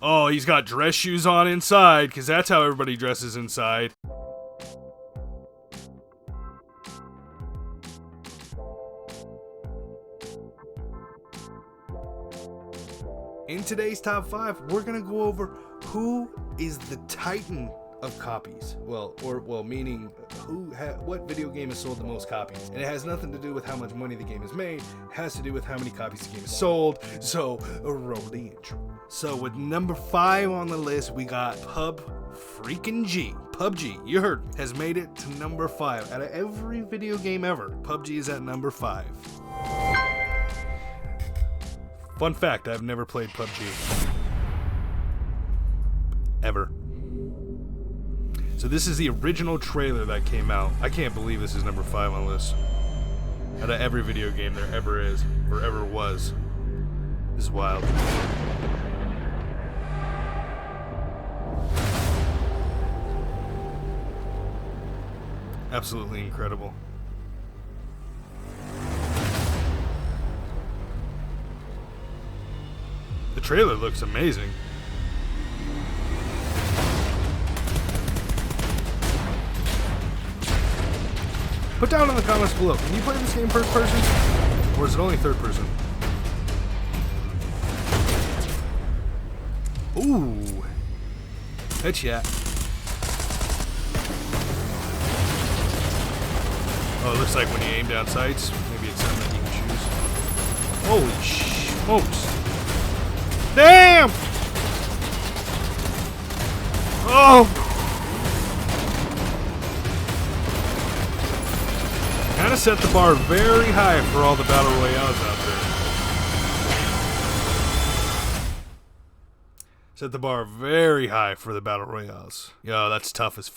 Oh, he's got dress shoes on inside, because that's how everybody dresses inside. In today's top 5, we're gonna go over who is the titan of copies. Meaning what video game has sold the most copies. And it has nothing to do with how much money the game has made. It has to do with how many copies the game has sold. So roll the intro. So with number 5 on the list, we got PUBG, you heard, has made it to number 5. Out of every video game ever, PUBG is at number 5. Fun fact, I've never played PUBG. Ever. So this is the original trailer that came out. I can't believe this is number 5 on the list. Out of every video game there ever is, or ever was. This is wild. Absolutely incredible. The trailer looks amazing. Put down in the comments below, can you play this game first person? Or is it only third person? Ooh. Headshot. Oh, it looks like when you aim down sights, maybe it's something that you can choose. Holy smokes. Damn! Oh! Kind of set the bar very high for all the battle royales out there. Set the bar very high for the battle royales. Yo, that's tough as f.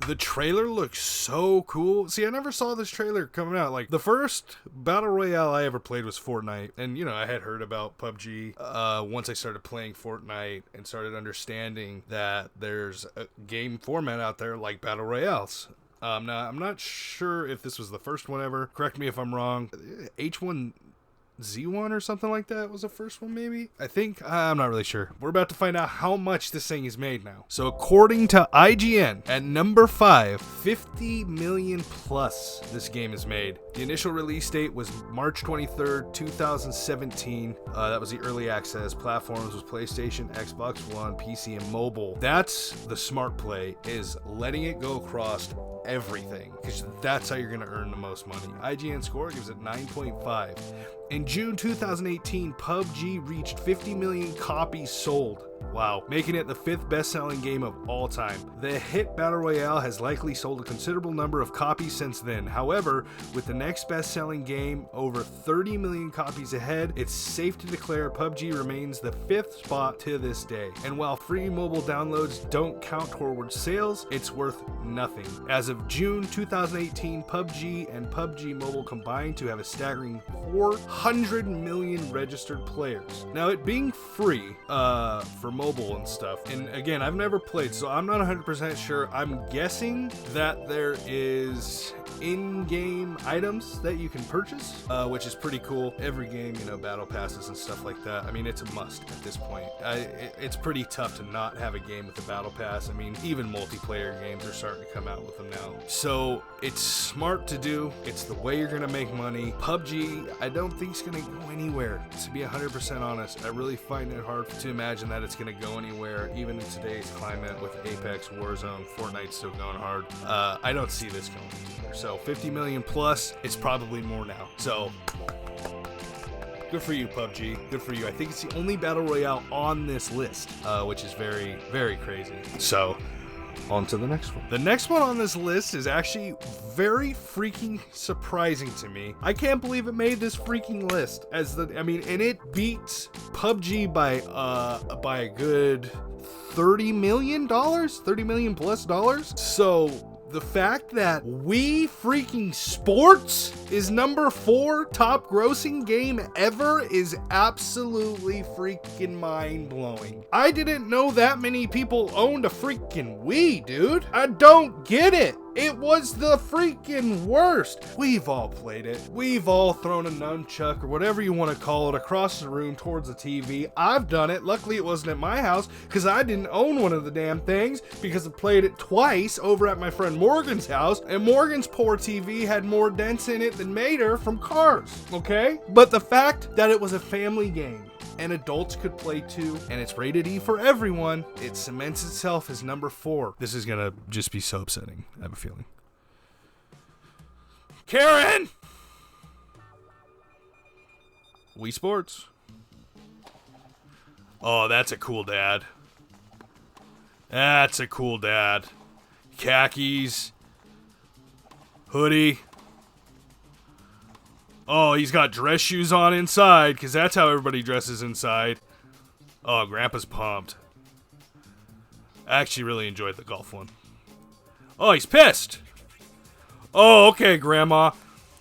The trailer looks so cool. See, I never saw this trailer coming out. Like, the first battle royale I ever played was Fortnite. And, I had heard about PUBG once I started playing Fortnite and started understanding that there's a game format out there like battle royales. Now, I'm not sure if this was the first one ever. Correct me if I'm wrong. H1Z1 or something like that was the first one, maybe? I think. I'm not really sure. We're about to find out how much this thing is made now. So according to IGN, at number 5, 50 million plus this game is made. The initial release date was March 23rd, 2017. That was the early access. Platforms was PlayStation, Xbox One, PC, and mobile. That's the smart play, is letting it go across everything, because that's how you're going to earn the most money. IGN score gives it 9.5. In June 2018, PUBG reached 50 million copies sold. Wow, making it the 5th best-selling game of all time. The hit Battle Royale has likely sold a considerable number of copies since then. However, with the next best-selling game over 30 million copies ahead, it's safe to declare PUBG remains the 5th spot to this day. And while free mobile downloads don't count towards sales, it's worth nothing. As of June 2018, PUBG and PUBG Mobile combined to have a staggering 400 million registered players. Now, it being free for mobile and stuff, and again, I've never played, so I'm not 100% sure. I'm guessing that there is in-game items that you can purchase, which is pretty cool. Every game, battle passes and stuff like that. I mean, it's a must at this point. It's pretty tough to not have a game with a battle pass. I mean, even multiplayer games are starting to come out with them now. So it's smart to do. It's the way you're gonna make money. PUBG, I don't think it's gonna go anywhere. To be 100% honest, I really find it hard to imagine that it's gonna go anywhere, even in today's climate with Apex, Warzone, Fortnite's still going hard. I don't see this going anywhere. So 50 million plus, it's probably more now. So good for you, PUBG. Good for you. I think it's the only battle royale on this list, which is very, very crazy. So on to the next one. The next one on this list is actually very freaking surprising to me. I can't believe it made this freaking list. And it beats PUBG by a good $30 million plus dollars. So the fact that Wii freaking Sports is number 4 top grossing game ever is absolutely freaking mind-blowing. I didn't know that many people owned a freaking Wii, dude. I don't get it. It was the freaking worst. We've all played it. We've all thrown a nunchuck or whatever you want to call it across the room towards the TV. I've done it. Luckily, it wasn't at my house because I didn't own one of the damn things because I played it twice over at my friend Morgan's house, and Morgan's poor TV had more dents in it than Mater from Cars, okay? But the fact that it was a family game and adults could play too, and it's rated E for everyone, it cements itself as number 4. This is gonna just be so upsetting, I have a feeling. Karen! Wii Sports. Oh, that's a cool dad. That's a cool dad. Khakis. Hoodie. Oh, he's got dress shoes on inside, because that's how everybody dresses inside. Oh, Grandpa's pumped. I actually really enjoyed the golf one. Oh, he's pissed. Oh, okay, Grandma.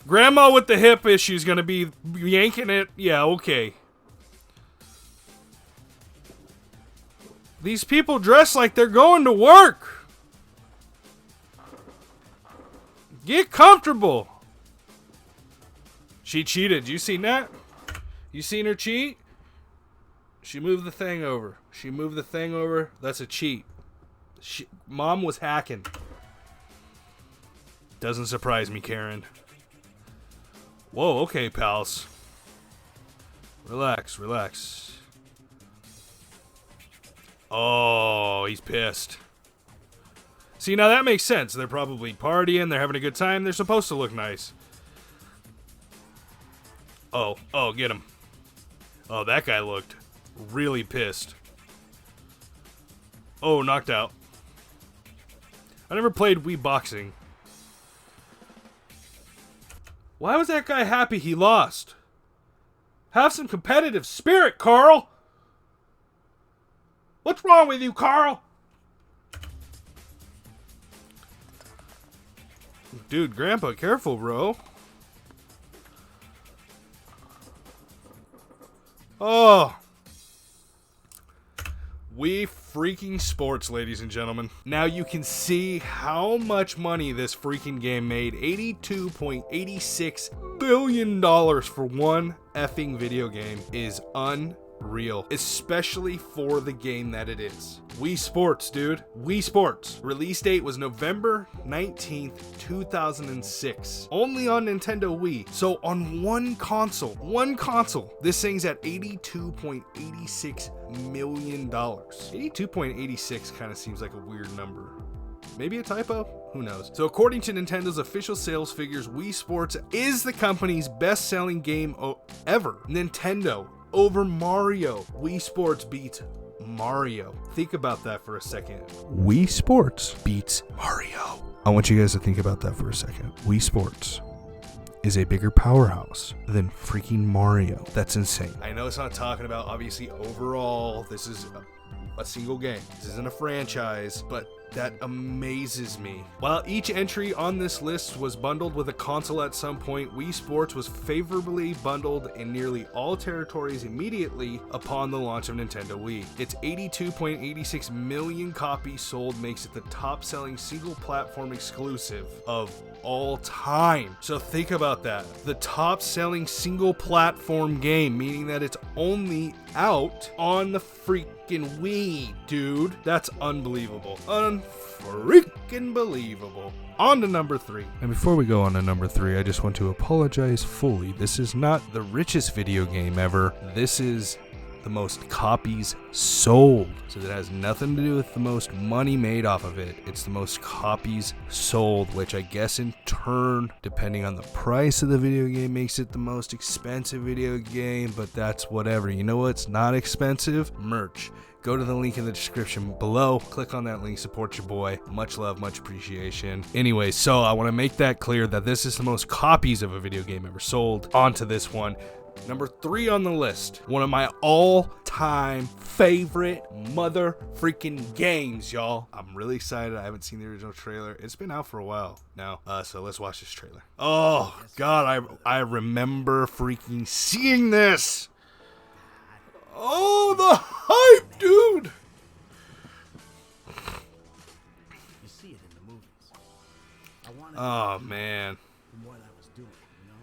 Grandma with the hip issue is going to be yanking it. Yeah, okay. These people dress like they're going to work. Get comfortable. She cheated. You seen that? You seen her cheat? She moved the thing over. She moved the thing over. That's a cheat. Mom was hacking. Doesn't surprise me, Karen. Whoa, okay, pals. Relax, relax. Oh, he's pissed. See, now that makes sense. They're probably partying. They're having a good time. They're supposed to look nice. Oh, get him. Oh, that guy looked really pissed. Oh, knocked out. I never played Wii Boxing. Why was that guy happy he lost? Have some competitive spirit, Carl! What's wrong with you, Carl? Dude, Grandpa, careful, bro. Oh. Wii freaking Sports, ladies and gentlemen. Now you can see how much money this freaking game made. $82.86 billion for one effing video game is unreal. Especially for the game that it is. Wii Sports, dude. Wii Sports. Release date was November 19th, 2006. Only on Nintendo Wii. So on one console, this thing's at $82.86 million. 82.86 kind of seems like a weird number. Maybe a typo? Who knows? So according to Nintendo's official sales figures, Wii Sports is the company's best-selling game ever. Nintendo over Mario. Wii Sports beats Mario. Think about that for a second. Wii Sports beats Mario. I want you guys to think about that for a second. Wii Sports is a bigger powerhouse than freaking Mario. That's insane. I know it's not talking about, obviously, overall, this is a single game. This isn't a franchise, but that amazes me. While each entry on this list was bundled with a console at some point, Wii Sports was favorably bundled in nearly all territories immediately upon the launch of Nintendo Wii. Its 82.86 million copies sold makes it the top-selling single-platform exclusive of all time. So think about that. The top-selling single-platform game, meaning that it's only out on the freaking Wii, dude. That's unbelievable. Unfreaking believable. On to number 3. And before we go on to number 3, I just want to apologize fully. This is not the richest video game ever. This is the most copies sold. So that has nothing to do with the most money made off of it. It's the most copies sold, which I guess in turn, depending on the price of the video game, makes it the most expensive video game, but that's whatever. You know what's not expensive? Merch. Go to the link in the description below. Click on that link. Support your boy. Much love, much appreciation. Anyway, so I want to make that clear that this is the most copies of a video game ever sold. On to this one. Number 3 on the list, one of my all-time favorite mother freaking games, y'all. I'm really excited. I haven't seen the original trailer. It's been out for a while now, so let's watch this trailer. Oh, God, I remember freaking seeing this. Oh, the hype, dude. You see it in the movies. Oh, man. From what I was doing, you know?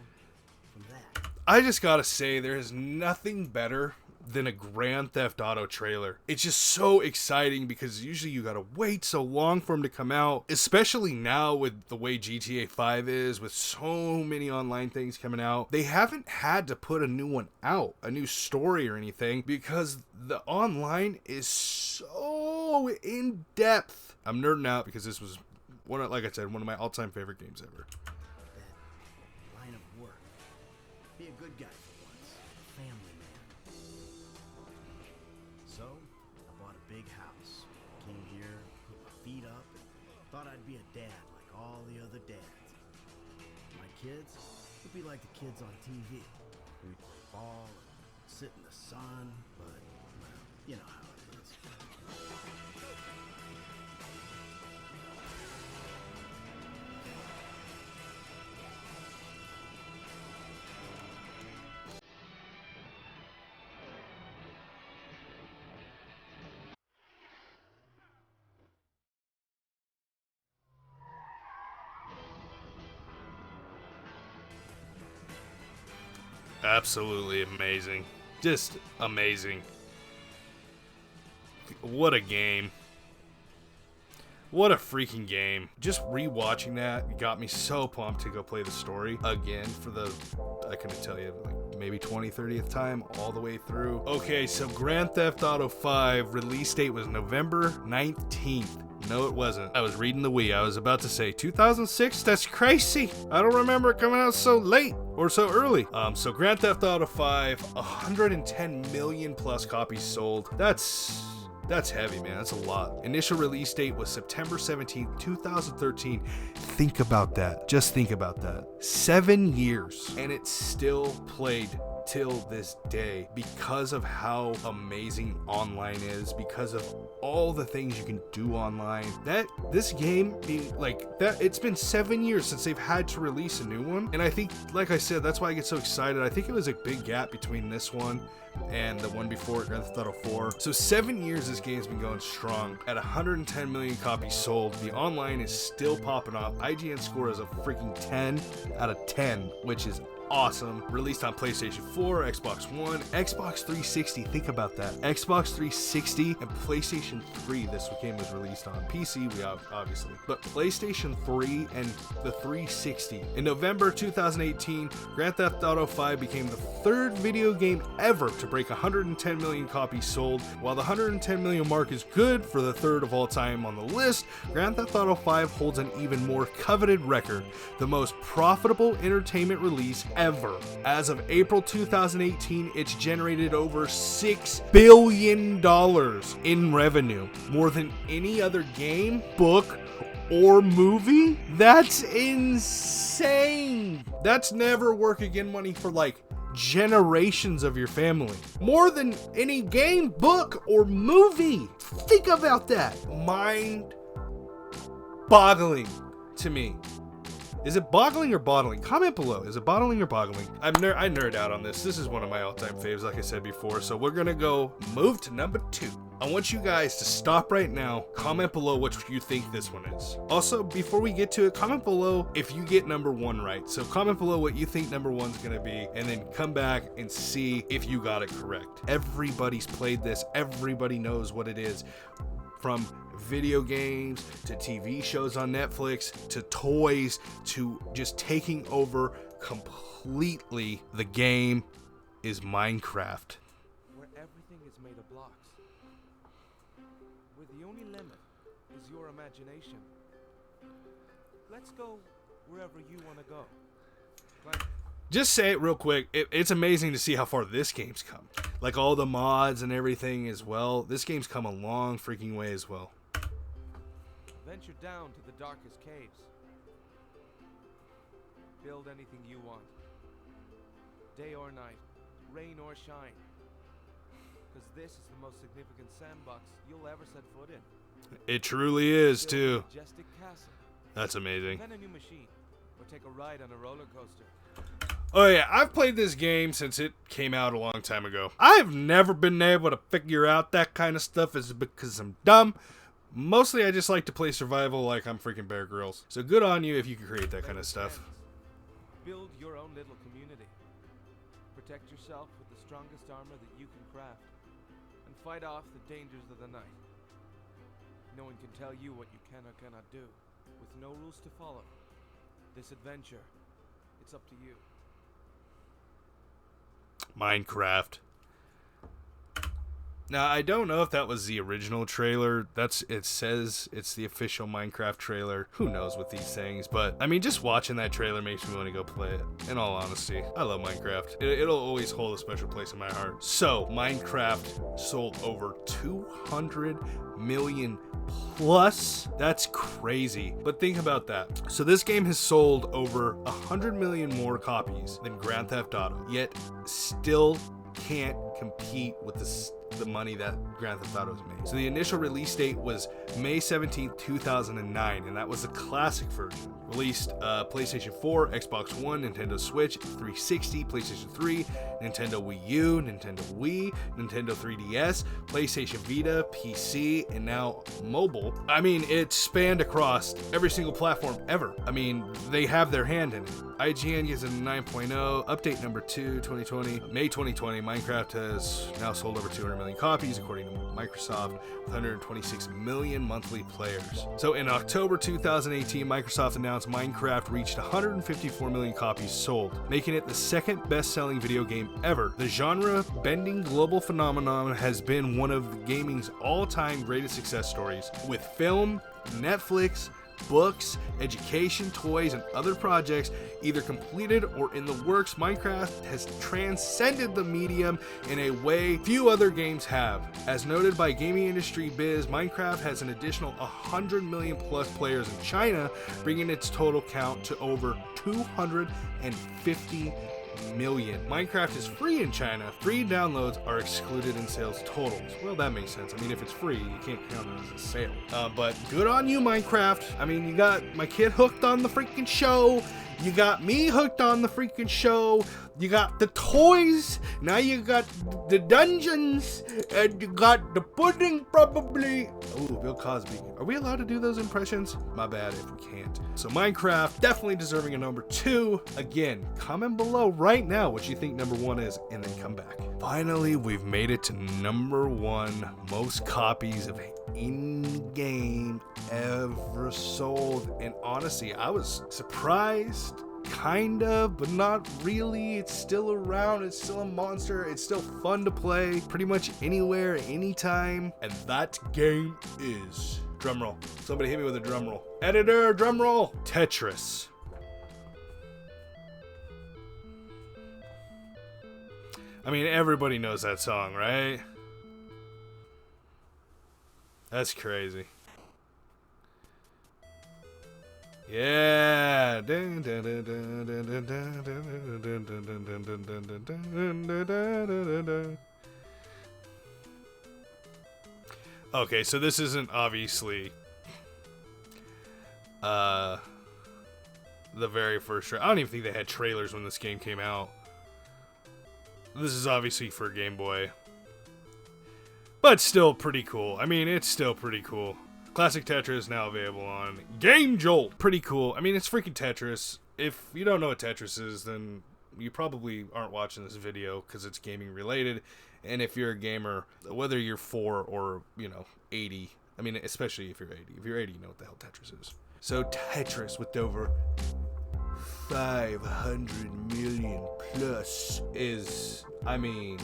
From that. I just gotta say, there is nothing better than a Grand Theft Auto trailer. It's just so exciting because usually you gotta wait so long for them to come out, especially now with the way GTA 5 is, with so many online things coming out. They haven't had to put a new one out, a new story or anything, because the online is so in depth. I'm nerding out because this was like I said, one of my all-time favorite games ever. That line of work. Be a good guy for once. Family man. So, I bought a big house. Came here, put my feet up, and thought I'd be a dad like all the other dads. My kids would be like the kids on TV. We'd play ball and sit in the sun, but, well, you know how it is. Absolutely amazing. Just amazing. What a game. What a freaking game. Just rewatching that got me so pumped to go play the story again for the, I couldn't tell you, like maybe 30th time all the way through. Okay, so Grand Theft Auto 5 release date was November 19th. No, it wasn't. I was reading the Wii. I was about to say 2006. That's crazy. I don't remember it coming out so late or so early. So Grand Theft Auto 5, 110 million plus copies sold. That's heavy, man. That's a lot. Initial release date was September 17th, 2013. Think about that. Just think about that. 7 years, and it's still played till this day because of how amazing online is, because of all the things you can do online. That this game being like that, it's been 7 years since they've had to release a new one, and I think, like I said, that's why I get so excited. I think it was a big gap between this one and the one before it, Grand Theft Auto 4. So 7 years this game's been going strong. At 110 million copies sold, the online is still popping off. IGN score is a freaking 10 out of 10, which is awesome. Released on PlayStation 4, Xbox One, Xbox 360. Think about that. Xbox 360 and PlayStation 3 this game was released on. PC, we obviously. But PlayStation 3 and the 360. In November 2018, Grand Theft Auto 5 became the third video game ever to break 110 million copies sold. While the 110 million mark is good for the third of all time on the list, Grand Theft Auto 5 holds an even more coveted record, the most profitable entertainment release ever. As of April 2018, it's generated over $6 billion in revenue, more than any other game, book, or movie. That's insane. That's never work again money for like generations of your family. More than any game, book, or movie. Think about that. Mind boggling to me. Is it boggling or bottling? Comment below. Is it bottling or boggling? I nerd out on this. This is one of my all-time faves, like I said before. So we're gonna go move to number 2. I want you guys to stop right now. Comment below what you think this one is. Also, before we get to it, comment below if you get number 1 right. So comment below what you think number 1's gonna be, and then come back and see if you got it correct. Everybody's played this. Everybody knows what it is. From video games to TV shows on Netflix to toys to just taking over completely, the game is Minecraft. Where everything is made of blocks. Where the only limit is your imagination. Let's go wherever you want to go. Like, just say it real quick. It's amazing to see how far this game's come. Like all the mods and everything as well. This game's come a long freaking way as well. venture down to the darkest caves. Build anything you want. Day or night, rain or shine. Because this is the most significant sandbox you'll ever set foot in. It truly is, Build a too. majestic castle. That's amazing. Invent a new machine, or take a ride on a roller coaster. Oh yeah, I've played this game since it came out a long time ago. I've never been able to figure out that kind of stuff. Is it because I'm dumb? Mostly I just like to play survival like I'm freaking Bear Grylls. So good on you if you can create that kind of stuff. Build your own little community. Protect yourself with the strongest armor that you can craft, and fight off the dangers of the night. No one can tell you what you can or cannot do, with no rules to follow. This adventure, it's up to you. Minecraft. Now, I don't know if that was the original trailer. It says it's the official Minecraft trailer. Who knows with these things? But, I mean, just watching that trailer makes me want to go play it. In all honesty, I love Minecraft. It'll always hold a special place in my heart. So, Minecraft sold over 200 million plus. That's crazy. But think about that. So, this game has sold over 100 million more copies than Grand Theft Auto, yet still can't compete with the money that Grand Theft Auto has made. So the initial release date was May 17th, 2009, and that was the classic version. Released PlayStation 4, Xbox One, Nintendo Switch, 360, PlayStation 3, Nintendo Wii U, Nintendo Wii, Nintendo 3DS, PlayStation Vita, PC, and now mobile. I mean, it spanned across every single platform ever. I mean, they have their hand in it. IGN gives it a 9.0, update number 2, 2020, May 2020. Minecraft has now sold over 200 million copies, according to Microsoft, with 126 million monthly players. So in October 2018, Microsoft announced Minecraft reached 154 million copies sold, making it the second best-selling video game ever. The genre-bending global phenomenon has been one of gaming's all-time greatest success stories, with film, Netflix, books, education, toys, and other projects either completed or in the works. Minecraft has transcended the medium in a way few other games have. As noted by Gaming Industry Biz, Minecraft has an additional 100 million plus players in China, bringing its total count to over 250 million. Minecraft is free in China. Free downloads are excluded in sales totals. Well, that makes sense. I mean, if it's free, you can't count it as a sale. But good on you, Minecraft. I mean, you got my kid hooked on the freaking show. You got me hooked on the freaking show. You got the toys. Now you got the dungeons. And you got the pudding, probably. Ooh, Bill Cosby. Are we allowed to do those impressions? My bad if we can't. So Minecraft, definitely deserving a number 2. Again, comment below right now what you think number 1 is, and then come back. Finally, we've made it to number 1. Most copies of any game ever sold. And honestly, I was surprised. Kind of, but not really. It's still around. It's still a monster. It's still fun to play pretty much anywhere, anytime. And that game is, drumroll. Somebody hit me with a drumroll. Editor, drumroll. Tetris. I mean, everybody knows that song, right? That's crazy. Yeah. Okay, so this isn't obviously the very first I don't even think they had trailers when this game came out. This is obviously for Game Boy. But still pretty cool. I mean, it's still pretty cool. Classic Tetris now available on Game Jolt. Pretty cool. I mean, it's freaking Tetris. If you don't know what Tetris is, then you probably aren't watching this video because it's gaming related. And if you're a gamer, whether you're 4 or, 80, I mean, especially if you're 80. If you're 80, you know what the hell Tetris is. So Tetris with over 500 million plus is, I mean,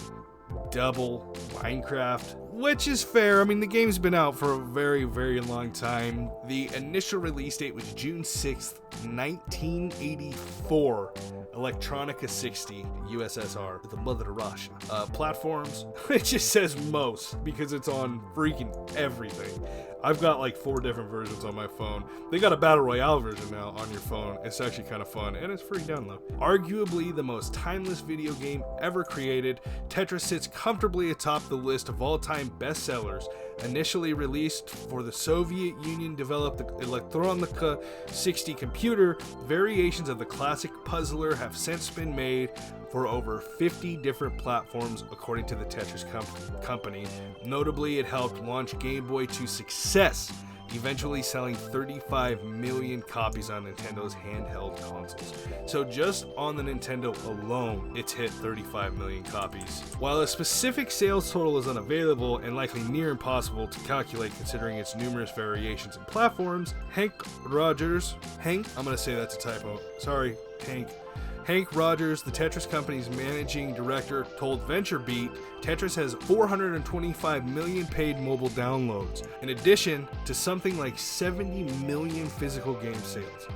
double Minecraft, which is fair. I mean, the game's been out for a very, very long time. The initial release date was June 6th, 1984. Electronica 60, USSR, the mother of Russia. Platforms, it just says most because it's on freaking everything. I've got like 4 different versions on my phone. They got a Battle Royale version now on your phone. It's actually kind of fun, and it's free download. Arguably the most timeless video game ever created, Tetris sits comfortably atop the list of all-time bestsellers, Initially released for the Soviet Union developed Elektronika 60 computer, variations of the classic puzzler have since been made for over 50 different platforms according to the Tetris company. Notably, it helped launch Game Boy to success, eventually selling 35 million copies on Nintendo's handheld consoles. So just on the Nintendo alone, it's hit 35 million copies. While a specific sales total is unavailable and likely near impossible to calculate considering its numerous variations and platforms, I'm gonna say that's a typo. Sorry, Hank Rogers, the Tetris company's managing director, told VentureBeat, Tetris has 425 million paid mobile downloads, in addition to something like 70 million physical game sales.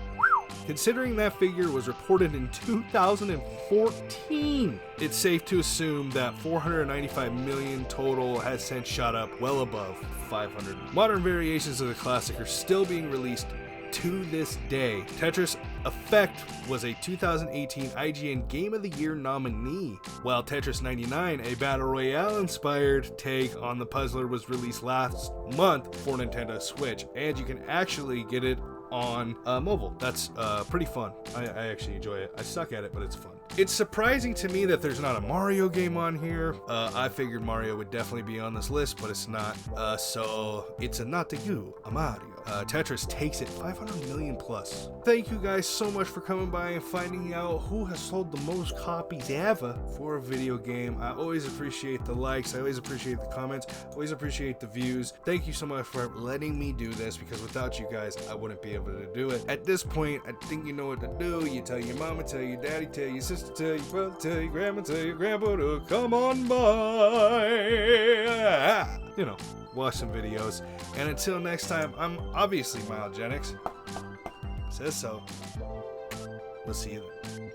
Considering that figure was reported in 2014, it's safe to assume that 495 million total has since shot up well above 500. Modern variations of the classic are still being released to this day. Tetris Effect was a 2018 IGN Game of the Year nominee, while Tetris 99, a Battle Royale-inspired take on the puzzler, was released last month for Nintendo Switch, and you can actually get it on mobile. That's pretty fun. I actually enjoy it. I suck at it, but it's fun. It's surprising to me that there's not a Mario game on here. I figured Mario would definitely be on this list, but it's not. So it's a not to you, a Mario. Tetris takes it 500 million plus. Thank you guys so much for coming by and finding out who has sold the most copies ever for a video game. I always appreciate the likes. I always appreciate the comments. Always appreciate the views. Thank you so much for letting me do this, because without you guys, I wouldn't be able to do it. At this point, I think you know what to do. You tell your mama, tell your daddy, tell your sister, tell your brother, tell your grandma, tell your grandpa to come on by. You know, watch some videos. And until next time, I'm obviously Mild Genix. Says so. We'll see you then.